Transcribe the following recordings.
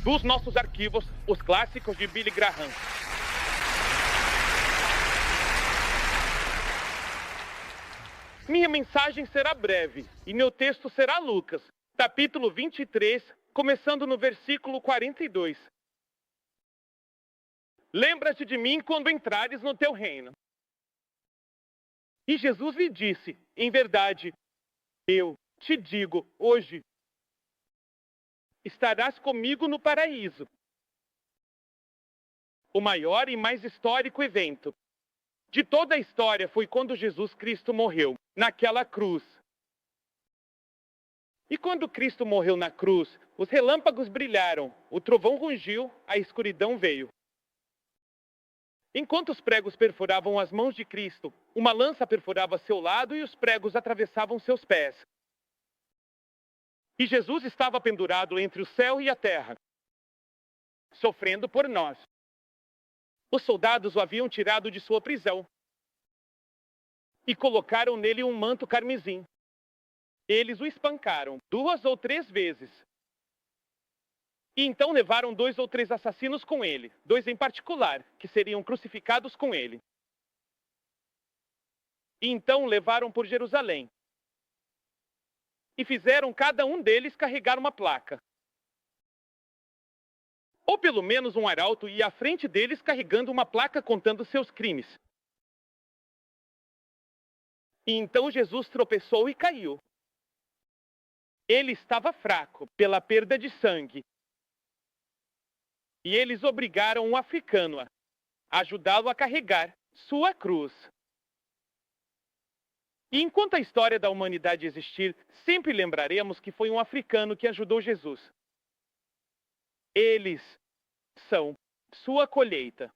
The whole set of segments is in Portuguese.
dos nossos arquivos, os clássicos de Billy Graham. Minha mensagem será breve e meu texto será Lucas, capítulo 23, começando no versículo 42. Lembra-te de mim quando entrares no teu reino. E Jesus lhe disse, em verdade, eu te digo, hoje estarás comigo no paraíso. O maior e mais histórico evento de toda a história foi quando Jesus Cristo morreu naquela cruz. E quando Cristo morreu na cruz, os relâmpagos brilharam, o trovão rugiu, a escuridão veio. Enquanto os pregos perfuravam as mãos de Cristo, uma lança perfurava seu lado e os pregos atravessavam seus pés. E Jesus estava pendurado entre o céu e a terra, sofrendo por nós. Os soldados o haviam tirado de sua prisão e colocaram nele um manto carmesim. Eles o espancaram 2 ou 3 vezes. E então levaram 2 ou 3 assassinos com ele, 2 em particular, que seriam crucificados com ele. E então levaram por Jerusalém. E fizeram cada um deles carregar uma placa. Ou pelo menos um arauto ia à frente deles carregando uma placa contando seus crimes. E então Jesus tropeçou e caiu. Ele estava fraco pela perda de sangue. E eles obrigaram um africano a ajudá-lo a carregar sua cruz. E enquanto a história da humanidade existir, sempre lembraremos que foi um africano que ajudou Jesus. Eles são sua colheita.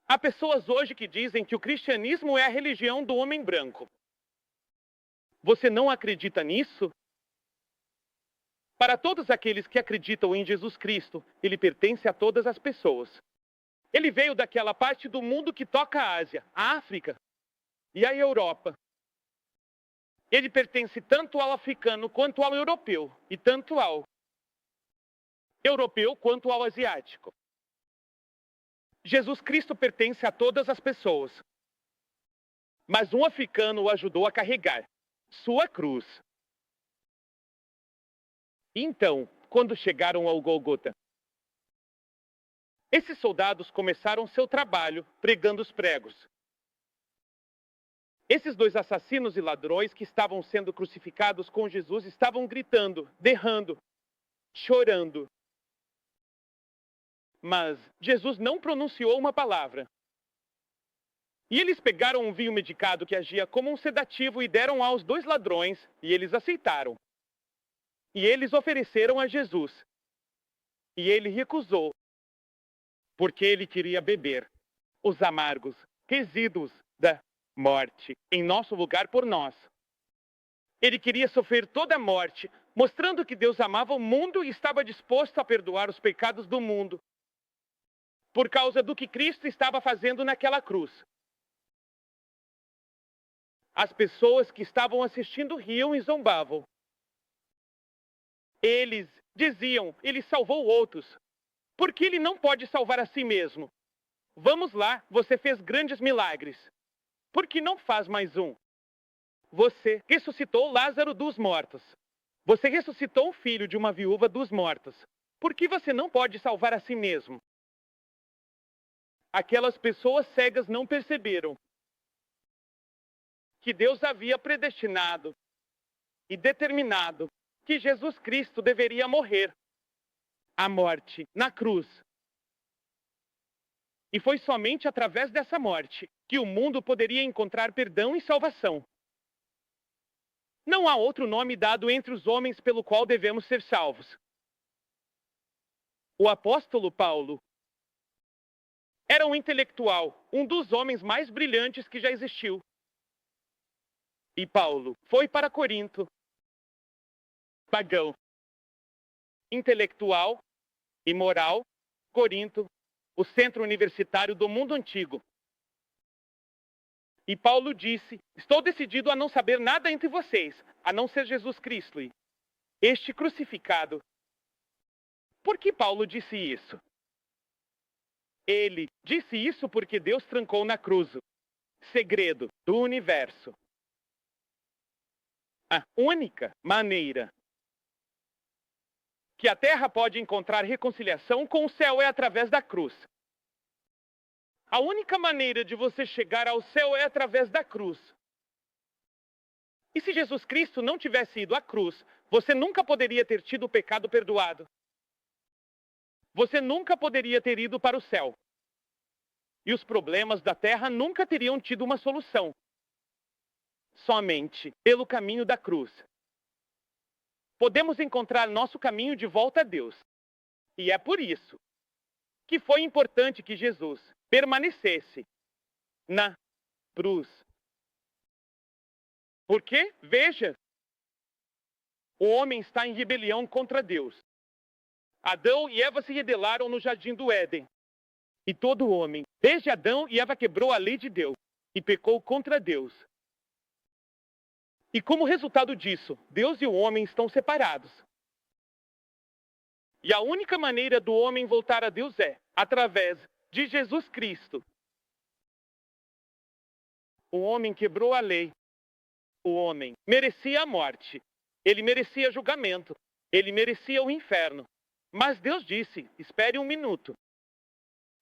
Há pessoas hoje que dizem que o cristianismo é a religião do homem branco. Você não acredita nisso? Para todos aqueles que acreditam em Jesus Cristo, ele pertence a todas as pessoas. Ele veio daquela parte do mundo que toca a Ásia, a África e a Europa. Ele pertence tanto ao africano quanto ao europeu, e tanto ao europeu quanto ao asiático. Jesus Cristo pertence a todas as pessoas. Mas um africano o ajudou a carregar sua cruz. Então, quando chegaram ao Gólgota, esses soldados começaram seu trabalho pregando os pregos. Esses 2 assassinos e ladrões que estavam sendo crucificados com Jesus estavam gritando, berrando, chorando. Mas Jesus não pronunciou uma palavra. E eles pegaram um vinho medicado que agia como um sedativo e deram aos 2 ladrões, e eles aceitaram. E eles ofereceram a Jesus. E ele recusou, porque ele queria beber os amargos resíduos da morte em nosso lugar por nós. Ele queria sofrer toda a morte, mostrando que Deus amava o mundo e estava disposto a perdoar os pecados do mundo, por causa do que Cristo estava fazendo naquela cruz. As pessoas que estavam assistindo riam e zombavam. Eles diziam, ele salvou outros. Por que ele não pode salvar a si mesmo? Vamos lá, você fez grandes milagres. Por que não faz mais um? Você ressuscitou Lázaro dos mortos. Você ressuscitou o filho de uma viúva dos mortos. Por que você não pode salvar a si mesmo? Aquelas pessoas cegas não perceberam que Deus havia predestinado e determinado que Jesus Cristo deveria morrer a morte na cruz. E foi somente através dessa morte que o mundo poderia encontrar perdão e salvação. Não há outro nome dado entre os homens pelo qual devemos ser salvos. O apóstolo Paulo era um intelectual, um dos homens mais brilhantes que já existiu. E Paulo foi para Corinto, pagão, intelectual e moral, Corinto, o centro universitário do mundo antigo. E Paulo disse, estou decidido a não saber nada entre vocês, a não ser Jesus Cristo, este crucificado. Por que Paulo disse isso? Ele disse isso porque Deus trancou na cruz o segredo do universo. A única maneira que a Terra pode encontrar reconciliação com o céu é através da cruz. A única maneira de você chegar ao céu é através da cruz. E se Jesus Cristo não tivesse ido à cruz, você nunca poderia ter tido o pecado perdoado. Você nunca poderia ter ido para o céu. E os problemas da terra nunca teriam tido uma solução. Somente pelo caminho da cruz podemos encontrar nosso caminho de volta a Deus. E é por isso que foi importante que Jesus permanecesse na cruz. Porque, veja, o homem está em rebelião contra Deus. Adão e Eva se rebelaram no jardim do Éden. E todo homem, desde Adão e Eva, quebrou a lei de Deus e pecou contra Deus. E como resultado disso, Deus e o homem estão separados. E a única maneira do homem voltar a Deus é através de Jesus Cristo. O homem quebrou a lei. O homem merecia a morte. Ele merecia julgamento. Ele merecia o inferno. Mas Deus disse, espere um minuto.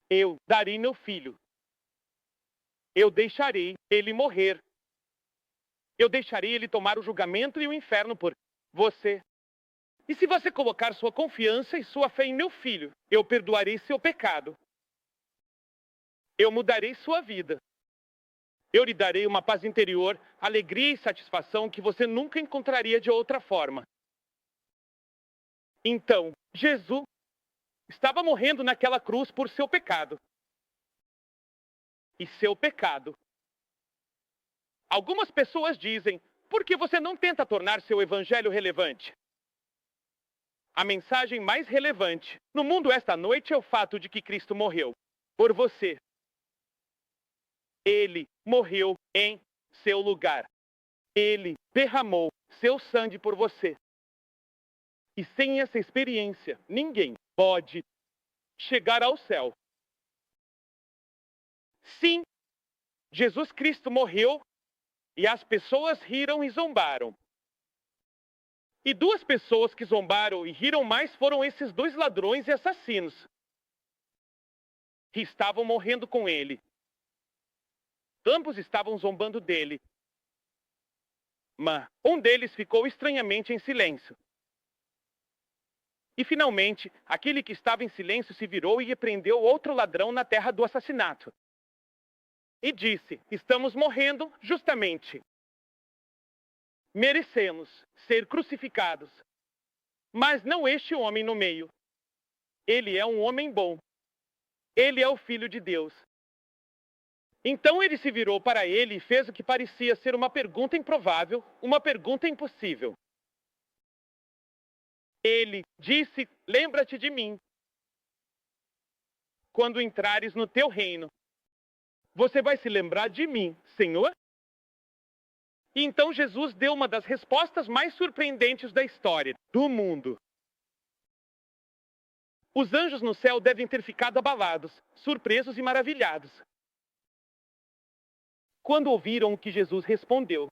Eu darei meu filho. Eu deixarei ele morrer. Eu deixarei ele tomar o julgamento e o inferno por você. E se você colocar sua confiança e sua fé em meu filho, eu perdoarei seu pecado. Eu mudarei sua vida. Eu lhe darei uma paz interior, alegria e satisfação que você nunca encontraria de outra forma. Então, Jesus estava morrendo naquela cruz por seu pecado. E seu pecado. Algumas pessoas dizem, por que você não tenta tornar seu evangelho relevante? A mensagem mais relevante no mundo esta noite é o fato de que Cristo morreu por você. Ele morreu em seu lugar. Ele derramou seu sangue por você. E sem essa experiência, ninguém pode chegar ao céu. Sim, Jesus Cristo morreu e as pessoas riram e zombaram. E duas pessoas que zombaram e riram mais foram esses dois ladrões e assassinos, que estavam morrendo com ele. Ambos estavam zombando dele. Mas um deles ficou estranhamente em silêncio. E finalmente, aquele que estava em silêncio se virou e repreendeu outro ladrão na terra do assassinato. E disse, estamos morrendo justamente. Merecemos ser crucificados. Mas não este homem no meio. Ele é um homem bom. Ele é o Filho de Deus. Então ele se virou para ele e fez o que parecia ser uma pergunta improvável, uma pergunta impossível. Ele disse, lembra-te de mim. Quando entrares no teu reino, você vai se lembrar de mim, Senhor? E então Jesus deu uma das respostas mais surpreendentes da história do mundo. Os anjos no céu devem ter ficado abalados, surpresos e maravilhados, quando ouviram o que Jesus respondeu.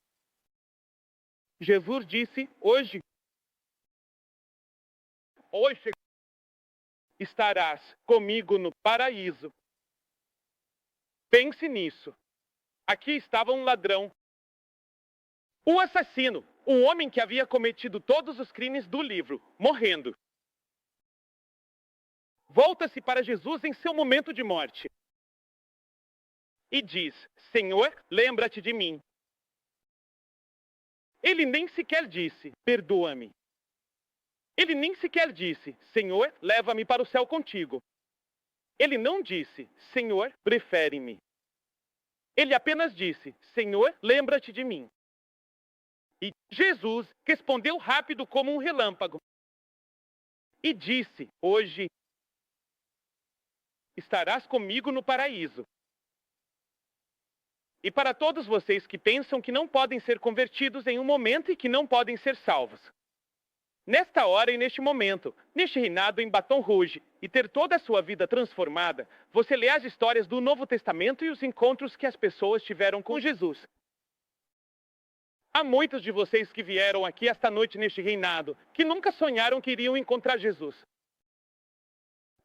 Jesus disse, hoje estarás comigo no paraíso. Pense nisso. Aqui estava um ladrão, o assassino, o homem que havia cometido todos os crimes do livro, morrendo. Volta-se para Jesus em seu momento de morte e diz, Senhor, lembra-te de mim. Ele nem sequer disse, perdoa-me. Ele nem sequer disse, Senhor, leva-me para o céu contigo. Ele não disse, Senhor, prefere-me. Ele apenas disse, Senhor, lembra-te de mim. E Jesus respondeu rápido como um relâmpago. E disse, hoje estarás comigo no paraíso. E para todos vocês que pensam que não podem ser convertidos em um momento e que não podem ser salvos, Nesta hora e neste momento, neste reinado em Baton Rouge, e ter toda a sua vida transformada, você lê as histórias do Novo Testamento e os encontros que as pessoas tiveram com Jesus. Há muitos de vocês que vieram aqui esta noite neste reinado, que nunca sonharam que iriam encontrar Jesus.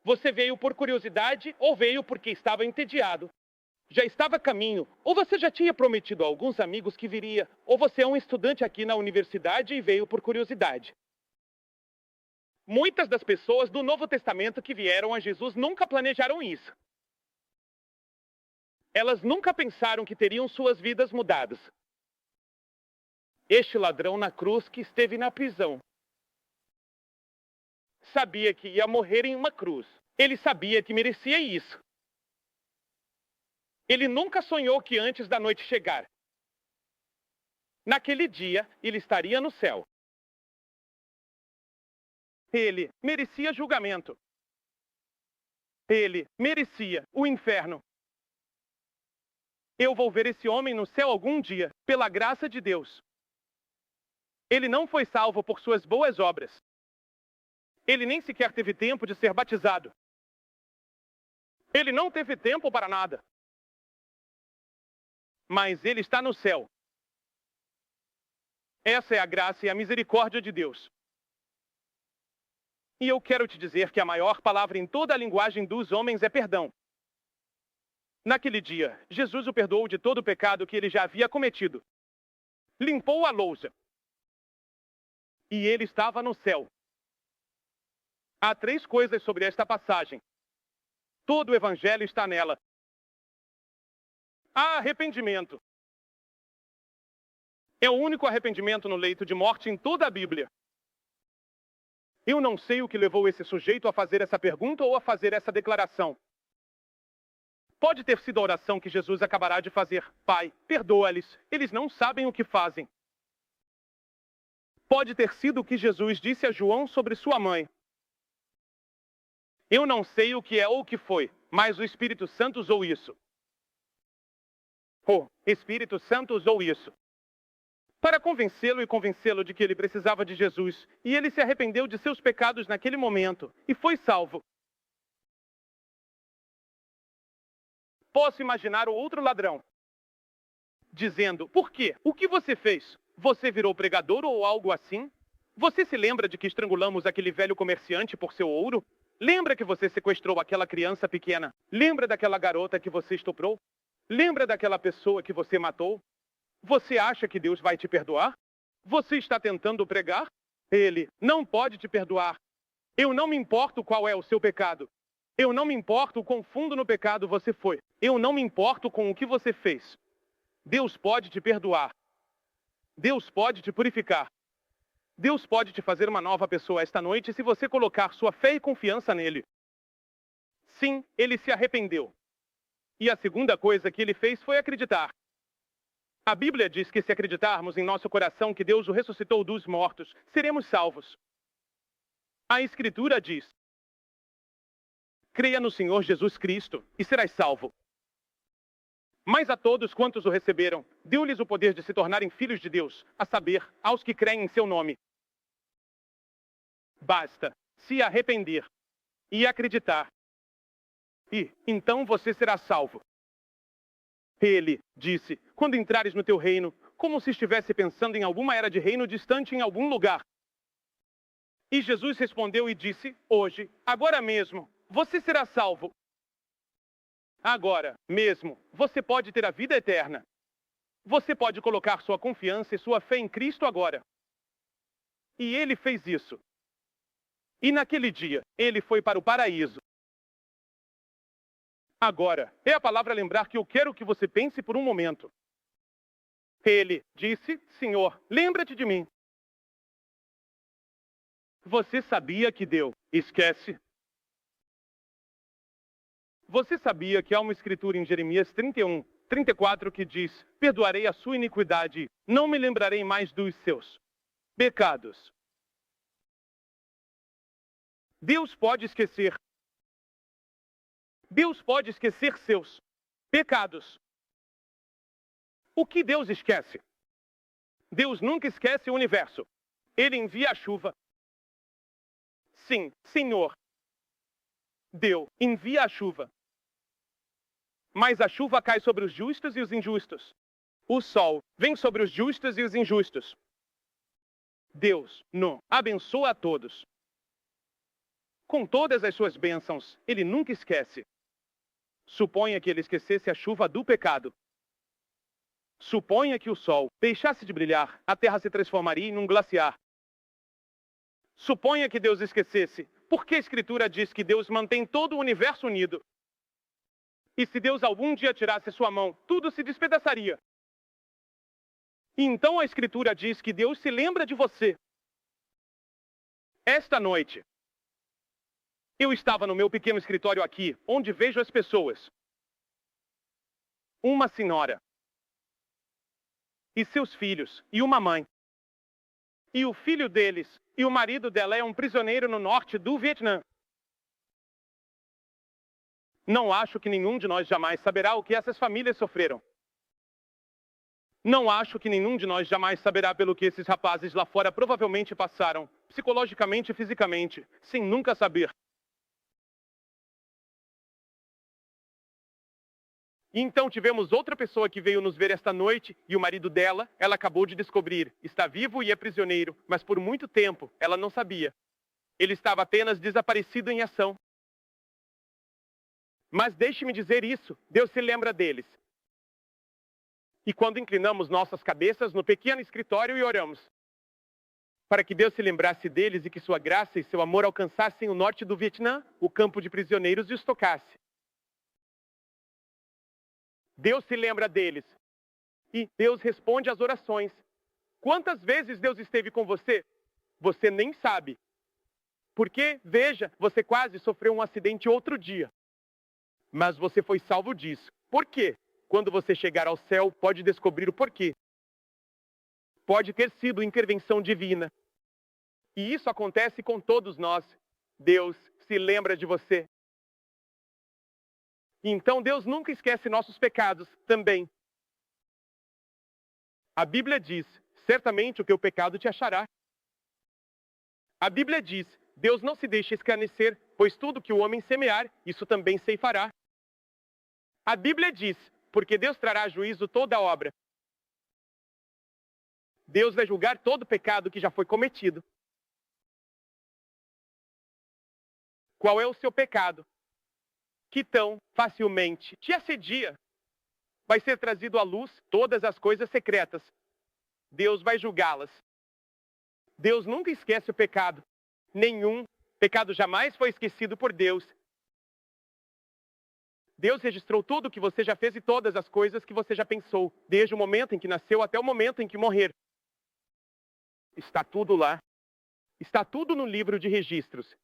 Você veio por curiosidade ou veio porque estava entediado? Já estava a caminho, ou você já tinha prometido a alguns amigos que viria, ou você é um estudante aqui na universidade e veio por curiosidade. Muitas das pessoas do Novo Testamento que vieram a Jesus nunca planejaram isso. Elas nunca pensaram que teriam suas vidas mudadas. Este ladrão na cruz que esteve na prisão sabia que ia morrer em uma cruz. Ele sabia que merecia isso. Ele nunca sonhou que antes da noite chegar, naquele dia, ele estaria no céu. Ele merecia julgamento. Ele merecia o inferno. Eu vou ver esse homem no céu algum dia, pela graça de Deus. Ele não foi salvo por suas boas obras. Ele nem sequer teve tempo de ser batizado. Ele não teve tempo para nada. Mas ele está no céu. Essa é a graça e a misericórdia de Deus. E eu quero te dizer que a maior palavra em toda a linguagem dos homens é perdão. Naquele dia, Jesus o perdoou de todo o pecado que ele já havia cometido. Limpou a louça. E ele estava no céu. Há 3 coisas sobre esta passagem. Todo o evangelho está nela. Há arrependimento. É o único arrependimento no leito de morte em toda a Bíblia. Eu não sei o que levou esse sujeito a fazer essa pergunta ou a fazer essa declaração. Pode ter sido a oração que Jesus acabará de fazer. Pai, perdoa-lhes, eles não sabem o que fazem. Pode ter sido o que Jesus disse a João sobre sua mãe. Eu não sei o que é ou o que foi, mas o Espírito Santo usou isso. O Espírito Santo usou isso para convencê-lo e convencê-lo de que ele precisava de Jesus, e ele se arrependeu de seus pecados naquele momento e foi salvo. Posso imaginar o outro ladrão dizendo: por quê? O que você fez? Você virou pregador ou algo assim? Você se lembra de que estrangulamos aquele velho comerciante por seu ouro? Lembra que você sequestrou aquela criança pequena? Lembra daquela garota que você estuprou? Lembra daquela pessoa que você matou? Você acha que Deus vai te perdoar? Você está tentando pregar? Ele não pode te perdoar. Eu não me importo qual é o seu pecado. Eu não me importo o quão fundo no pecado você foi. Eu não me importo com o que você fez. Deus pode te perdoar. Deus pode te purificar. Deus pode te fazer uma nova pessoa esta noite se você colocar sua fé e confiança nele. Sim, ele se arrependeu. E a segunda coisa que ele fez foi acreditar. A Bíblia diz que se acreditarmos em nosso coração que Deus o ressuscitou dos mortos, seremos salvos. A Escritura diz: creia no Senhor Jesus Cristo e serás salvo. Mas a todos quantos o receberam, deu-lhes o poder de se tornarem filhos de Deus, a saber, aos que creem em seu nome. Basta se arrepender e acreditar. E então você será salvo. Ele disse: quando entrares no teu reino, como se estivesse pensando em alguma era de reino distante em algum lugar. E Jesus respondeu e disse: hoje, agora mesmo, você será salvo. Agora mesmo, você pode ter a vida eterna. Você pode colocar sua confiança e sua fé em Cristo agora. E ele fez isso. E naquele dia, ele foi para o paraíso. Agora, é a palavra lembrar que eu quero que você pense por um momento. Ele disse: Senhor, lembra-te de mim. Você sabia que deu? Esquece. Você sabia que há uma escritura em Jeremias 31, 34 que diz: perdoarei a sua iniquidade, não me lembrarei mais dos seus pecados. Deus pode esquecer. Deus pode esquecer seus pecados. O que Deus esquece? Deus nunca esquece o universo. Ele envia a chuva. Sim, Senhor. Deus envia a chuva. Mas a chuva cai sobre os justos e os injustos. O sol vem sobre os justos e os injustos. Deus não abençoa a todos. Com todas as suas bênçãos, ele nunca esquece. Suponha que ele esquecesse a chuva do pecado. Suponha que o sol deixasse de brilhar, a terra se transformaria em um glaciar. Suponha que Deus esquecesse, porque a Escritura diz que Deus mantém todo o universo unido. E se Deus algum dia tirasse sua mão, tudo se despedaçaria. E então a Escritura diz que Deus se lembra de você. Esta noite, eu estava no meu pequeno escritório aqui, onde vejo as pessoas. Uma senhora. E seus filhos. E uma mãe. E o filho deles. E o marido dela é um prisioneiro no norte do Vietnã. Não acho que nenhum de nós jamais saberá o que essas famílias sofreram. Não acho que nenhum de nós jamais saberá pelo que esses rapazes lá fora provavelmente passaram, psicologicamente e fisicamente, sem nunca saber. E então tivemos outra pessoa que veio nos ver esta noite, e o marido dela, ela acabou de descobrir, está vivo e é prisioneiro, mas por muito tempo ela não sabia. Ele estava apenas desaparecido em ação. Mas deixe-me dizer isso, Deus se lembra deles. E quando inclinamos nossas cabeças no pequeno escritório e oramos, para que Deus se lembrasse deles e que sua graça e seu amor alcançassem o norte do Vietnã, o campo de prisioneiros, e os tocasse. Deus se lembra deles. E Deus responde às orações. Quantas vezes Deus esteve com você? Você nem sabe. Porque, veja, você quase sofreu um acidente outro dia. Mas você foi salvo disso. Por quê? Quando você chegar ao céu, pode descobrir o porquê. Pode ter sido intervenção divina. E isso acontece com todos nós. Deus se lembra de você. Então Deus nunca esquece nossos pecados também. A Bíblia diz, certamente o teu pecado te achará. A Bíblia diz, Deus não se deixa escarnecer, pois tudo que o homem semear, isso também ceifará. A Bíblia diz, porque Deus trará a juízo toda a obra. Deus vai julgar todo o pecado que já foi cometido. Qual é o seu pecado que tão facilmente te assedia? Vai ser trazido à luz todas as coisas secretas. Deus vai julgá-las. Deus nunca esquece o pecado. Nenhum pecado jamais foi esquecido por Deus. Deus registrou tudo o que você já fez e todas as coisas que você já pensou, desde o momento em que nasceu até o momento em que morrer. Está tudo lá. Está tudo no livro de registros.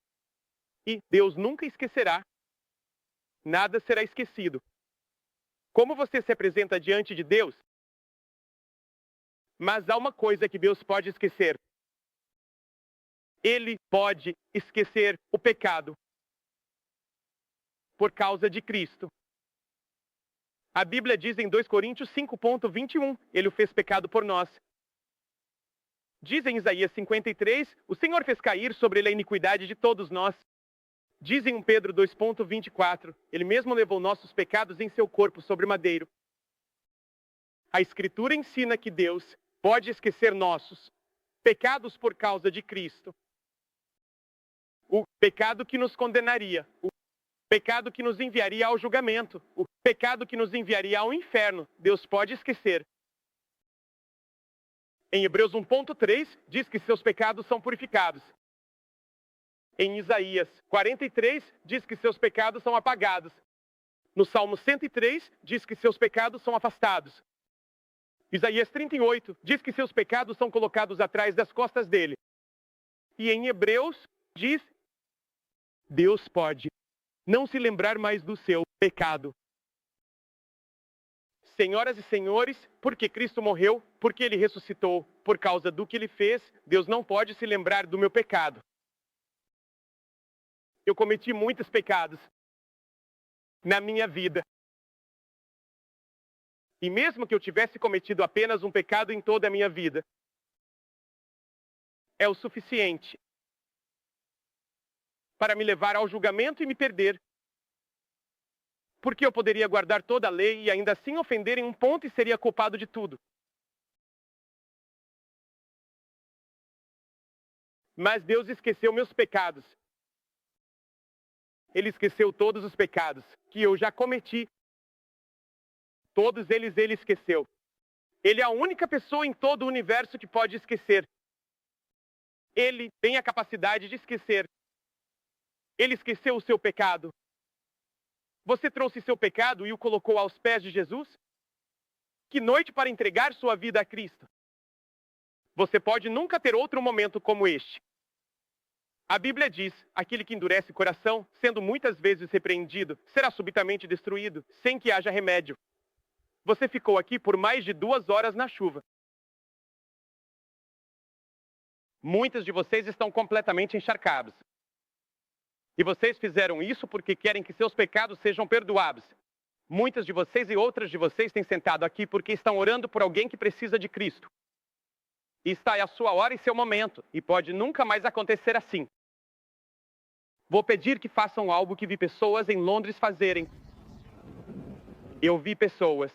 E Deus nunca esquecerá. Nada será esquecido. Como você se apresenta diante de Deus? Mas há uma coisa que Deus pode esquecer. Ele pode esquecer o pecado. Por causa de Cristo. A Bíblia diz em 2 Coríntios 5:21, ele o fez pecado por nós. Diz em Isaías 53, o Senhor fez cair sobre ele a iniquidade de todos nós. Diz em 1 Pedro 2:24, ele mesmo levou nossos pecados em seu corpo sobre madeiro. A Escritura ensina que Deus pode esquecer nossos pecados por causa de Cristo. O pecado que nos condenaria, o pecado que nos enviaria ao julgamento, o pecado que nos enviaria ao inferno, Deus pode esquecer. Em Hebreus 1:3, diz que seus pecados são purificados. Em Isaías 43, diz que seus pecados são apagados. No Salmo 103, diz que seus pecados são afastados. Isaías 38, diz que seus pecados são colocados atrás das costas dele. E em Hebreus, diz, Deus pode não se lembrar mais do seu pecado. Senhoras e senhores, porque Cristo morreu, porque ele ressuscitou, por causa do que ele fez, Deus não pode se lembrar do meu pecado. Eu cometi muitos pecados na minha vida. E mesmo que eu tivesse cometido apenas um pecado em toda a minha vida, é o suficiente para me levar ao julgamento e me perder. Porque eu poderia guardar toda a lei e ainda assim ofender em um ponto e seria culpado de tudo. Mas Deus esqueceu meus pecados. Ele esqueceu todos os pecados que eu já cometi. Todos eles ele esqueceu. Ele é a única pessoa em todo o universo que pode esquecer. Ele tem a capacidade de esquecer. Ele esqueceu o seu pecado. Você trouxe seu pecado e o colocou aos pés de Jesus? Que noite para entregar sua vida a Cristo. Você pode nunca ter outro momento como este. A Bíblia diz, aquele que endurece o coração, sendo muitas vezes repreendido, será subitamente destruído, sem que haja remédio. Você ficou aqui por mais de 2 horas na chuva. Muitos de vocês estão completamente encharcados. E vocês fizeram isso porque querem que seus pecados sejam perdoados. Muitas de vocês e outras de vocês têm sentado aqui porque estão orando por alguém que precisa de Cristo. E está a sua hora e seu momento, e pode nunca mais acontecer assim. Vou pedir que façam algo que vi pessoas em Londres fazerem. Eu vi pessoas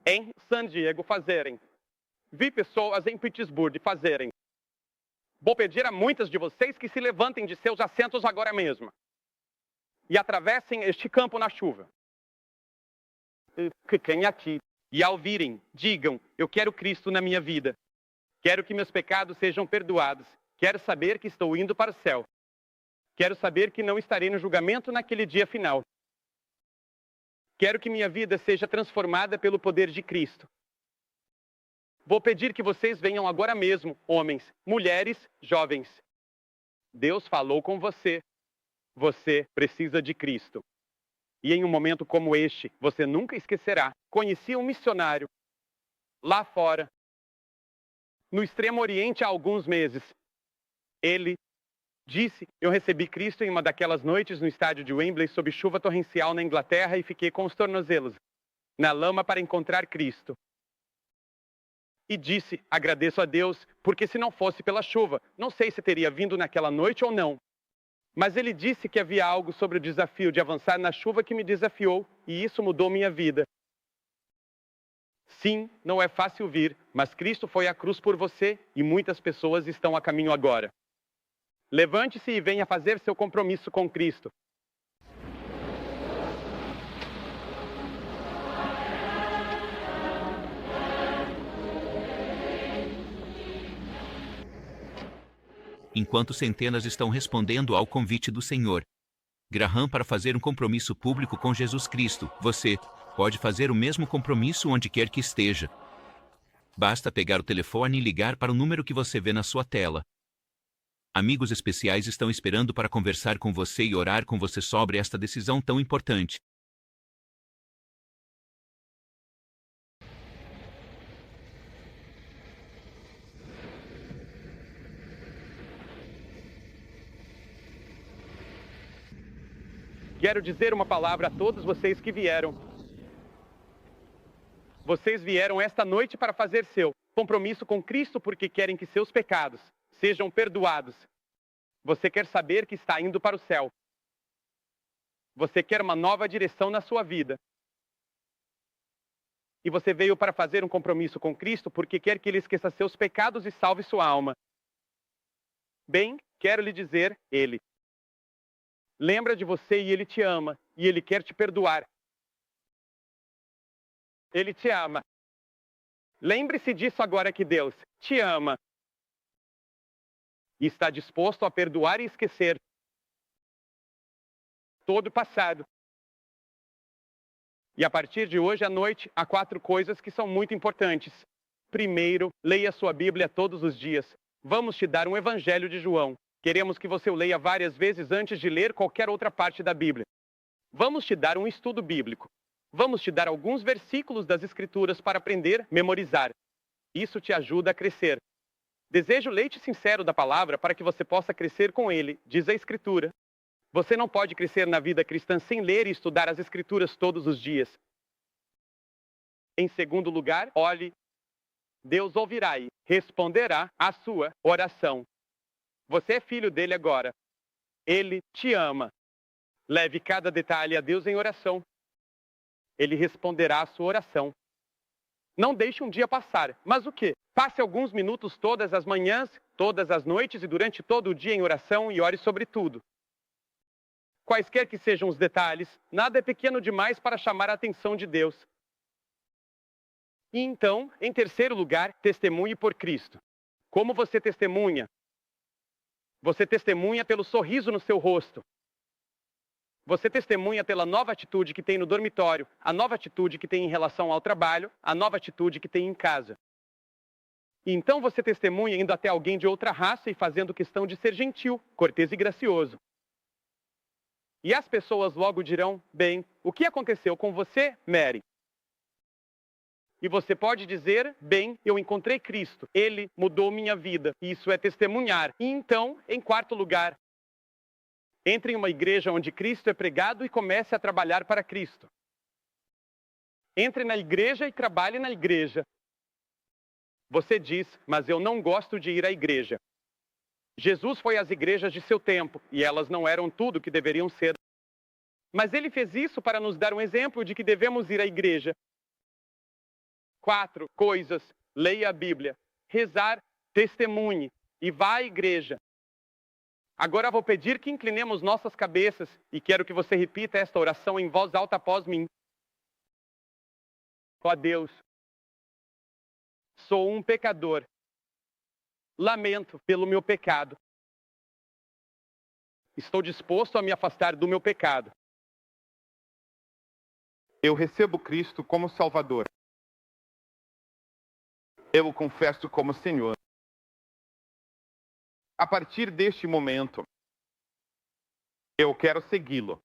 em San Diego fazerem. Vi pessoas em Pittsburgh fazerem. Vou pedir a muitas de vocês que se levantem de seus assentos agora mesmo e atravessem este campo na chuva. Fiquem aqui e ao virem, digam, eu quero Cristo na minha vida. Quero que meus pecados sejam perdoados. Quero saber que estou indo para o céu. Quero saber que não estarei no julgamento naquele dia final. Quero que minha vida seja transformada pelo poder de Cristo. Vou pedir que vocês venham agora mesmo, homens, mulheres, jovens. Deus falou com você. Você precisa de Cristo. E em um momento como este, você nunca esquecerá. Conheci um missionário lá fora, no Extremo Oriente há alguns meses. Ele disse, eu recebi Cristo em uma daquelas noites no estádio de Wembley sob chuva torrencial na Inglaterra e fiquei com os tornozelos na lama para encontrar Cristo. E disse, agradeço a Deus, porque se não fosse pela chuva, não sei se teria vindo naquela noite ou não. Mas ele disse que havia algo sobre o desafio de avançar na chuva que me desafiou, e isso mudou minha vida. Sim, não é fácil vir, mas Cristo foi à cruz por você, e muitas pessoas estão a caminho agora. Levante-se e venha fazer seu compromisso com Cristo. Enquanto centenas estão respondendo ao convite do Senhor Graham para fazer um compromisso público com Jesus Cristo, você pode fazer o mesmo compromisso onde quer que esteja. Basta pegar o telefone e ligar para o número que você vê na sua tela. Amigos especiais estão esperando para conversar com você e orar com você sobre esta decisão tão importante. Quero dizer uma palavra a todos vocês que vieram. Vocês vieram esta noite para fazer seu compromisso com Cristo porque querem que seus pecados sejam perdoados. Você quer saber que está indo para o céu. Você quer uma nova direção na sua vida. E você veio para fazer um compromisso com Cristo porque quer que Ele esqueça seus pecados e salve sua alma. Bem, quero lhe dizer, Ele lembra de você e Ele te ama, e Ele quer te perdoar. Ele te ama. Lembre-se disso agora que Deus te ama. E está disposto a perdoar e esquecer todo o passado. E a partir de hoje à noite, há 4 coisas que são muito importantes. Primeiro, leia sua Bíblia todos os dias. Vamos te dar um Evangelho de João. Queremos que você o leia várias vezes antes de ler qualquer outra parte da Bíblia. Vamos te dar um estudo bíblico. Vamos te dar alguns versículos das Escrituras para aprender, memorizar. Isso te ajuda a crescer. Desejo leite sincero da palavra para que você possa crescer com ele, diz a Escritura. Você não pode crescer na vida cristã sem ler e estudar as Escrituras todos os dias. Em segundo lugar, olhe, Deus ouvirá e responderá à sua oração. Você é filho dele agora. Ele te ama. Leve cada detalhe a Deus em oração. Ele responderá à sua oração. Não deixe um dia passar. Mas o quê? Passe alguns minutos todas as manhãs, todas as noites e durante todo o dia em oração e ore sobre tudo. Quaisquer que sejam os detalhes, nada é pequeno demais para chamar a atenção de Deus. E então, em terceiro lugar, testemunhe por Cristo. Como você testemunha? Você testemunha pelo sorriso no seu rosto. Você testemunha pela nova atitude que tem no dormitório, a nova atitude que tem em relação ao trabalho, a nova atitude que tem em casa. E então você testemunha indo até alguém de outra raça e fazendo questão de ser gentil, cortês e gracioso. E as pessoas logo dirão, bem, o que aconteceu com você, Mary? E você pode dizer, bem, eu encontrei Cristo. Ele mudou minha vida. Isso é testemunhar. E então, em quarto lugar, entre em uma igreja onde Cristo é pregado e comece a trabalhar para Cristo. Entre na igreja e trabalhe na igreja. Você diz, mas eu não gosto de ir à igreja. Jesus foi às igrejas de seu tempo, e elas não eram tudo o que deveriam ser. Mas ele fez isso para nos dar um exemplo de que devemos ir à igreja. 4 coisas. Leia a Bíblia. Rezar, testemunhe e vá à igreja. Agora vou pedir que inclinemos nossas cabeças e quero que você repita esta oração em voz alta após mim. Ó Deus, sou um pecador. Lamento pelo meu pecado. Estou disposto a me afastar do meu pecado. Eu recebo Cristo como Salvador. Eu o confesso como Senhor. A partir deste momento, eu quero segui-lo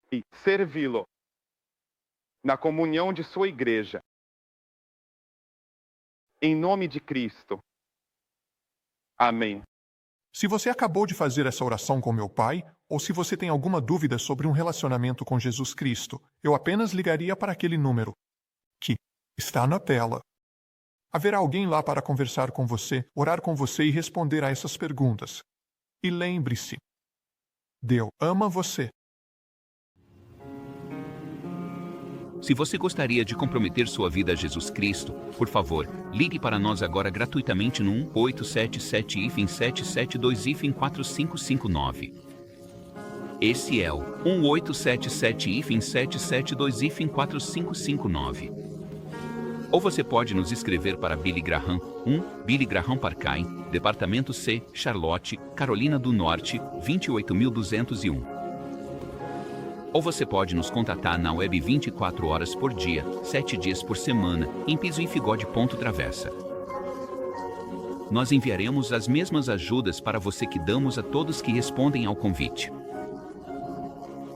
e servi-lo na comunhão de sua igreja. Em nome de Cristo. Amém. Se você acabou de fazer essa oração com meu pai, ou se você tem alguma dúvida sobre um relacionamento com Jesus Cristo, eu apenas ligaria para aquele número, que está na tela. Haverá alguém lá para conversar com você, orar com você e responder a essas perguntas. E lembre-se, Deus ama você. Se você gostaria de comprometer sua vida a Jesus Cristo, por favor, ligue para nós agora gratuitamente no 1877-772-4559. Esse é o 1877-772-4559. Ou você pode nos escrever para Billy Graham, 1 Billy Graham Parkine, Departamento C, Charlotte, Carolina do Norte, 28201. Ou você pode nos contatar na web 24 horas por dia, 7 dias por semana, em Piso e Figode. Travessa. Nós enviaremos as mesmas ajudas para você que damos a todos que respondem ao convite.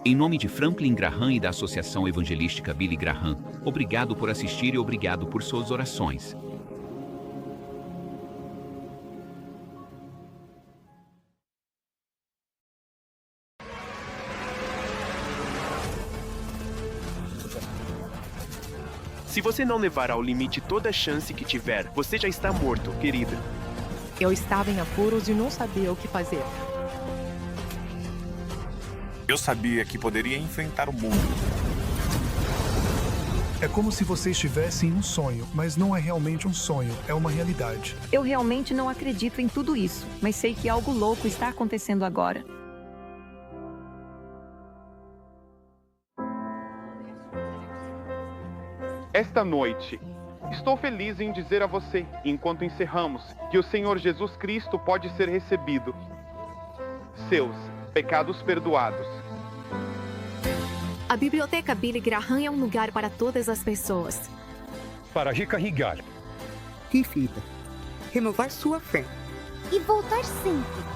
Em nome de Franklin Graham e da Associação Evangelística Billy Graham, obrigado por assistir e obrigado por suas orações. Se você não levar ao limite toda a chance que tiver, você já está morto, querida. Eu estava em apuros e não sabia o que fazer. Eu sabia que poderia enfrentar o mundo. É como se você estivesse em um sonho, mas não é realmente um sonho, é uma realidade. Eu realmente não acredito em tudo isso, mas sei que algo louco está acontecendo agora. Esta noite, estou feliz em dizer a você, enquanto encerramos, que o Senhor Jesus Cristo pode ser recebido. Seus pecados perdoados. A Biblioteca Billy Graham é um lugar para todas as pessoas. Para recarregar. Que fita. Renovar sua fé. E voltar sempre.